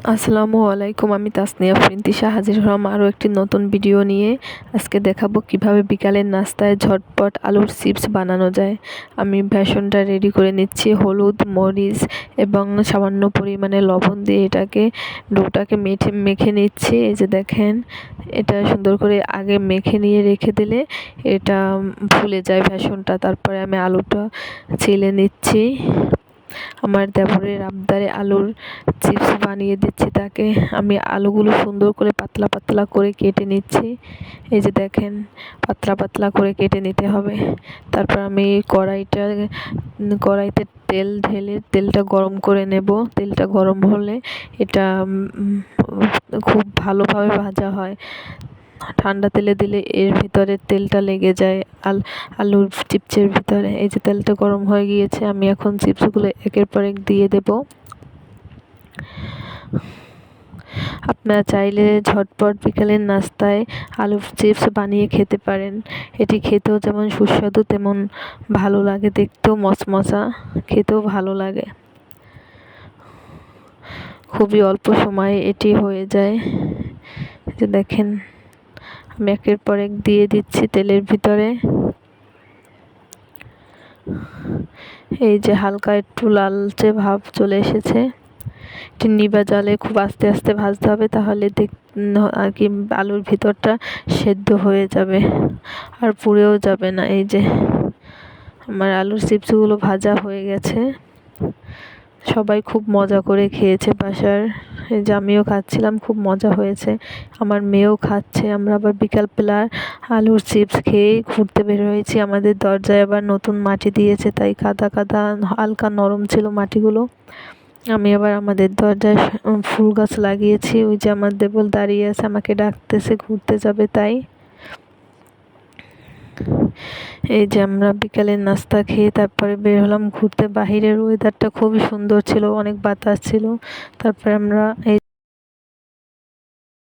আসসালামু আলাইকুম, আমি তাসনিয়া ফিন্তিশা হাজির হলাম আরও একটি নতুন ভিডিও নিয়ে। আজকে দেখাবো কিভাবে বিকালের নাস্তায় ঝটপট আলুর চিপস বানানো যায়। আমি বেসনটা রেডি করে নিচ্ছি, হলুদ, মরিচ এবং সামান্য পরিমাণে লবণ দিয়ে এটাকে ডোটাকে মেখে নিচ্ছি। এই যে দেখেন, এটা সুন্দর করে আগে মেখে নিয়ে রেখে দিলে এটা ফুলে যায় বেসনটা। তারপরে আমি আলুটা ছিলে নিচ্ছি। আমার দেবরের আবদারে আলুর চিপস বানিয়ে দিচ্ছি তাকে। আমি আলুগুলো সুন্দর করে পাতলা পাতলা করে কেটে নিচ্ছি। এই যে দেখেন, পাতলা পাতলা করে কেটে নিতে হবে। তারপর আমি কড়াইতে তেল ঢেলে তেলটা গরম করে নেব। তেলটা গরম হলে এটা খুব ভালোভাবে ভাজা হয়। ঠান্ডা তেলে দিলে এর ভিতরে তেলটা লেগে যায় আলুর চিপসের ভিতরে। এই যে তেলটা গরম হয়ে গিয়েছে, আমি এখন চিপসগুলো একের পর এক দিয়ে দেব। আপনারা চাইলে ঝটপট বিকালের নাস্তায় আলুর চিপস বানিয়ে খেতে পারেন। এটি খেতেও যেমন সুস্বাদু তেমন ভালো লাগে, দেখতেও মচমচা, খেতেও ভালো লাগে। খুবই অল্প সময়ে এটি হয়ে যায়। যে দেখেন, আমি একের পর এক দিয়ে দিচ্ছি তেলের ভিতরে। এই যে হালকা একটু লালচে ভাব চলে এসেছে। এটি নিভা জালে খুব আস্তে আস্তে ভাজতে হবে, তাহলে আর কি আলুর ভিতরটা সেদ্ধ হয়ে যাবে আর পুড়েও যাবে না। এই যে আমার আলুর চিপসগুলো ভাজা হয়ে গেছে। সবাই খুব মজা করে খেয়েছে বাসার। এই যে আমিও খাচ্ছিলাম, খুব মজা হয়েছে। আমার মেয়েও খাচ্ছে। আমরা আবার বিকালবেলা আলুর চিপস খেয়ে ঘুরতে বের হয়েছি। আমাদের দরজায় আবার নতুন মাটি দিয়েছে, তাই কাদা কাদা হালকা নরম ছিল মাটিগুলো। আমি আবার আমাদের দরজায় ফুল গাছ লাগিয়েছি। ওই যে আমার দেবর দাঁড়িয়ে আছে, আমাকে ডাকতেছে, ঘুরতে যাবে তাই। এই যে আমরা বিকালের নাস্তা খেয়ে তারপরে বের হলাম ঘুরতে। বাহিরের ওয়েদারটা খুবই সুন্দর ছিল, অনেক বাতাস ছিল। তারপরে আমরা এই